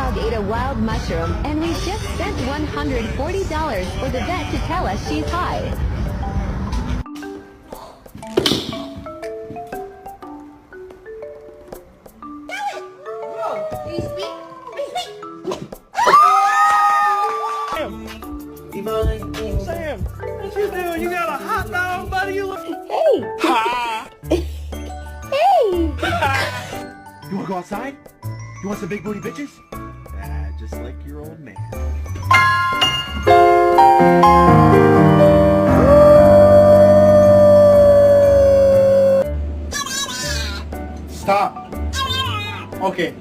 dog ate a wild mushroom, and we just spent $140 for the vet to tell us she's high. Sam, what you doing? You got a hot dog, buddy? You look... Hey! Ha! Hey! You wanna go outside? You want some big booty bitches? Just like your old man. Stop. Okay.